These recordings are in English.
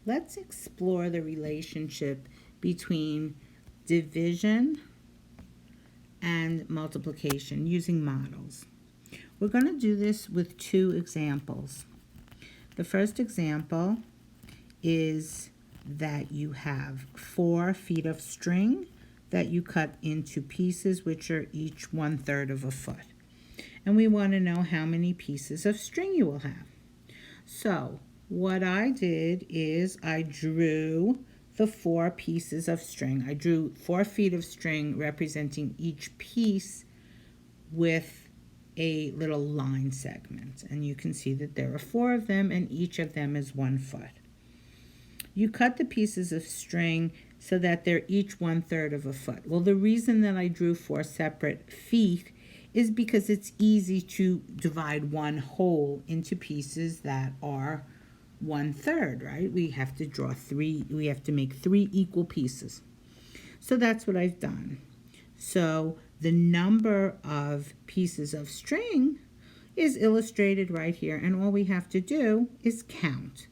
let's explore the relationship between division and multiplication using models. We're going to do this with two examples. The first example is that you have 4 feet of string that you cut into pieces which are each 1/3 of a foot. And we want to know how many pieces of string you will have. So what I did is I drew the 4 pieces of string. I drew 4 feet of string representing each piece with a little line segment. And you can see that there are 4 of them and each of them is 1 foot. You cut the pieces of string so that they're each 1/3 of a foot. Well, the reason that I drew 4 separate feet is because it's easy to divide one whole into pieces that are 1/3, right? We have to make 3 equal pieces. So that's what I've done. So the number of pieces of string is illustrated right here, and all we have to do is count.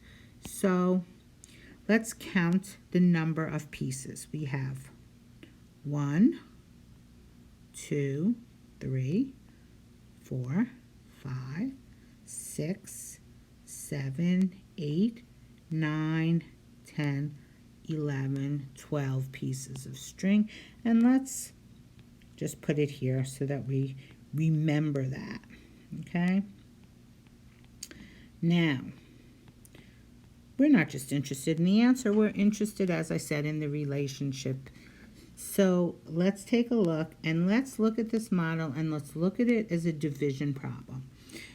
So let's count the number of pieces. We have 1, 2, 3, 4, 5, 6, 7, 8, 9, 10, 11, 12 pieces of string. And let's just put it here so that we remember that, okay? Now, we're not just interested in the answer, we're interested, as I said, in the relationship. So let's take a look, and let's look at this model, and let's look at it as a division problem.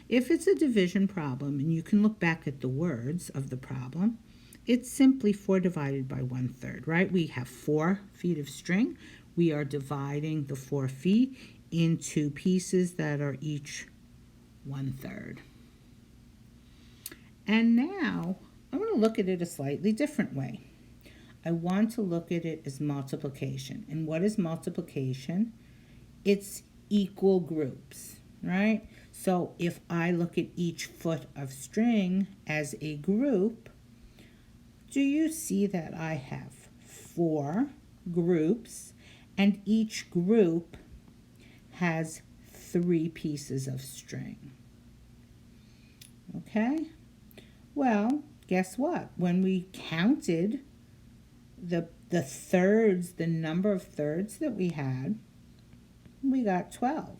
If it's a division problem, and you can look back at the words of the problem, it's simply 4 divided by 1/3, right? We have 4 feet of string. We are dividing the 4 feet into pieces that are each 1/3. And now I want to look at it a slightly different way. I want to look at it as multiplication. And what is multiplication? It's equal groups, right? So if I look at each foot of string as a group, do you see that I have 4 groups, and each group has 3 pieces of string? Okay? Well, guess what? When we counted the thirds, the number of thirds that we had, we got 12.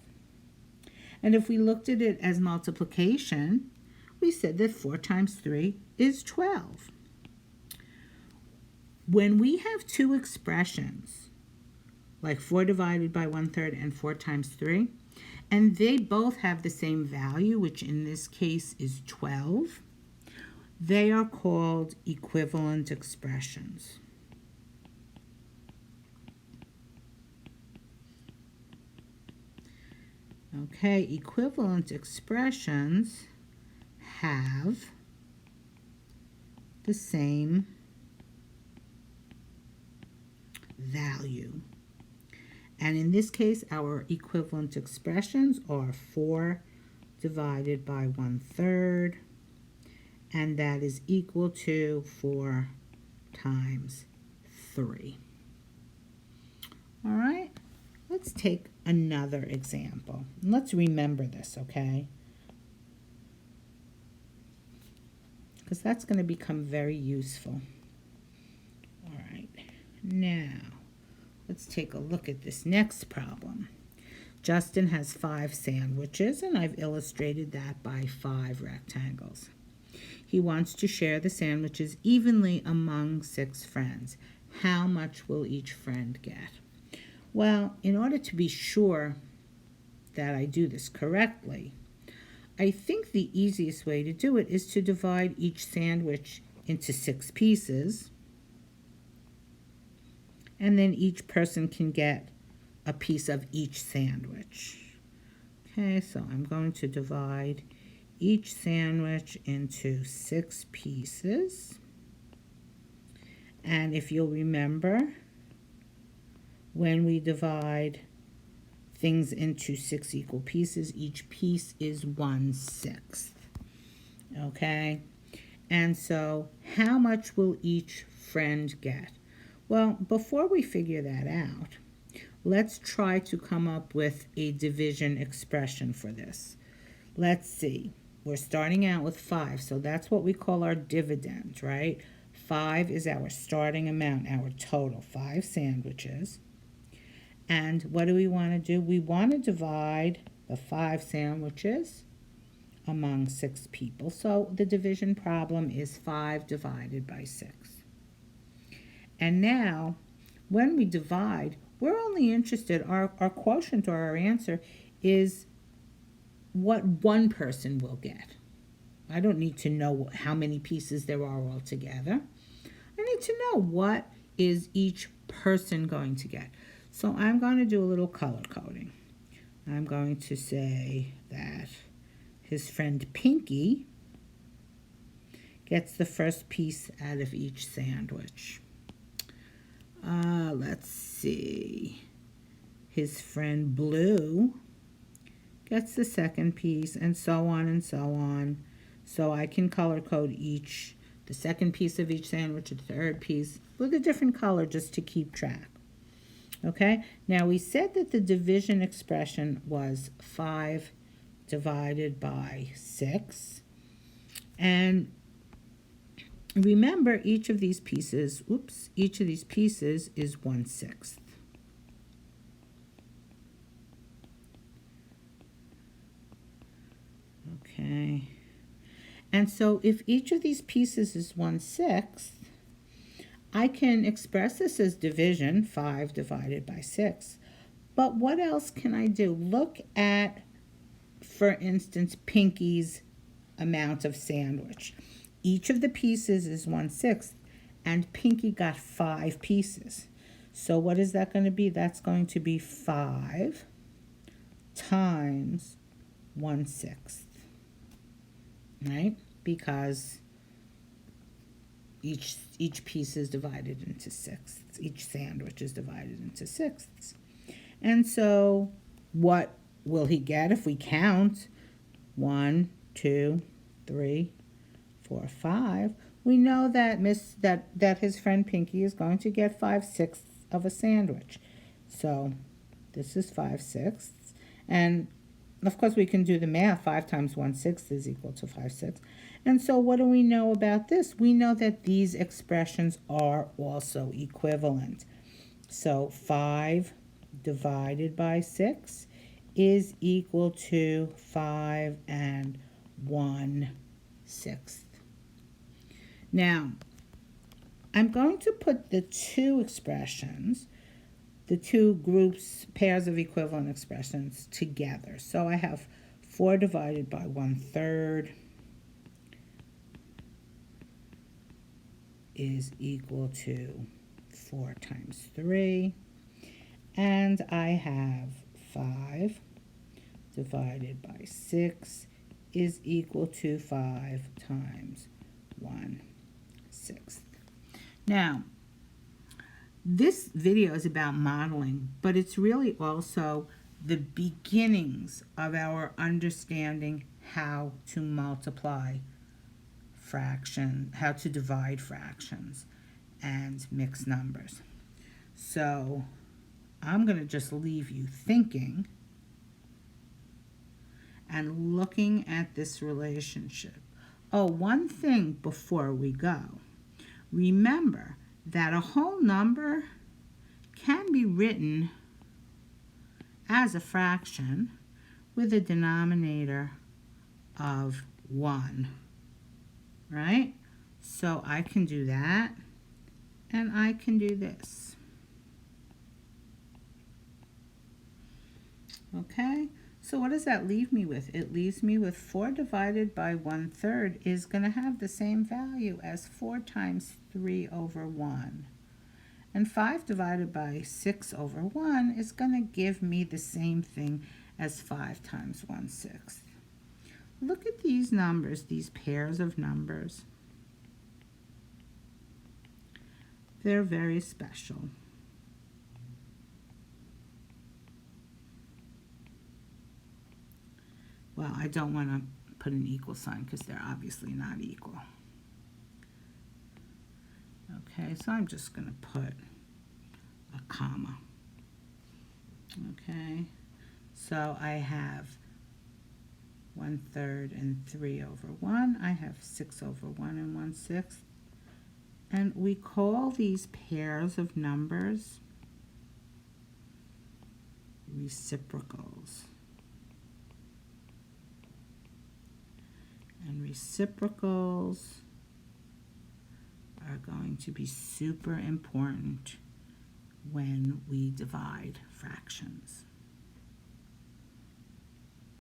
And if we looked at it as multiplication, we said that 4 times 3 is 12. When we have two expressions, like 4 divided by 1/3 and 4 times 3, and they both have the same value, which in this case is 12, they are called equivalent expressions. Okay, equivalent expressions have the same value. And in this case, our equivalent expressions are 4 divided by 1/3, and that is equal to 4 times 3. All right, let's take another example. Let's remember this, okay? Because that's going to become very useful. All right, now let's take a look at this next problem. Justin has 5 sandwiches, and I've illustrated that by 5 rectangles. He wants to share the sandwiches evenly among 6 friends. How much will each friend get? Well, in order to be sure that I do this correctly, I think the easiest way to do it is to divide each sandwich into 6 pieces, and then each person can get a piece of each sandwich. Okay, so I'm going to divide each sandwich into 6 pieces. And if you'll remember, when we divide things into 6 equal pieces, each piece is 1/6. Okay? And so how much will each friend get? Well, before we figure that out, let's try to come up with a division expression for this. Let's see. We're starting out with 5, so that's what we call our dividend, right? 5 is our starting amount, our total, 5 sandwiches. And what do we want to do? We want to divide the 5 sandwiches among 6 people. So the division problem is 5 divided by 6. And now, when we divide, we're only interested, our quotient or our answer is what one person will get. I don't need to know how many pieces there are altogether. I need to know what is each person going to get. So I'm going to do a little color coding. I'm going to say that his friend Pinky gets the first piece out of each sandwich. Let's see. His friend Blue gets the second piece, and so on and so on. So I can color code each, the second piece of each sandwich, the third piece, with a different color just to keep track. Okay, now we said that the division expression was 5 divided by 6. And remember, each of these pieces is 1/6. Okay. And so if each of these pieces is 1/6, I can express this as division, 5 divided by 6. But what else can I do? Look at, for instance, Pinky's amount of sandwich. Each of the pieces is 1/6, and Pinky got 5 pieces. So what is that going to be? That's going to be 5 times 1/6, right? Because each piece is divided into sixths. Each sandwich is divided into sixths. And so what will he get if we count? 1, 2, 3, 4, 5. We know that that his friend Pinky is going to get 5/6 of a sandwich. So this is 5/6. And of course we can do the math. 5 times 1/6 is equal to 5/6. And so what do we know about this? We know that these expressions are also equivalent. So 5 divided by 6 is equal to 5 and 1/6. Now, I'm going to put the two expressions, the two groups, pairs of equivalent expressions together. So I have 4 divided by 1/3 is equal to 4 times 3. And I have 5 divided by 6 is equal to 5 times 1/6. Now, this video is about modeling, but it's really also the beginnings of our understanding how to multiply fractions, how to divide fractions and mix numbers. So I'm going to just leave you thinking and looking at this relationship. Oh, one thing before we go. Remember that a whole number can be written as a fraction with a denominator of 1, right? So I can do that, and I can do this. Okay, so what does that leave me with? It leaves me with 4 divided by 1/3 is going to have the same value as 4 times 3 over 1. And 5 divided by 6 over 1 is going to give me the same thing as 5 times 1/6. Look at these numbers, these pairs of numbers. They're very special. Well, I don't want to put an equal sign because they're obviously not equal. Okay, so I'm just going to put a comma. Okay, so I have 1/3 and 3/1. I have 6/1 and 1/6. And we call these pairs of numbers reciprocals. And reciprocals are going to be super important when we divide fractions.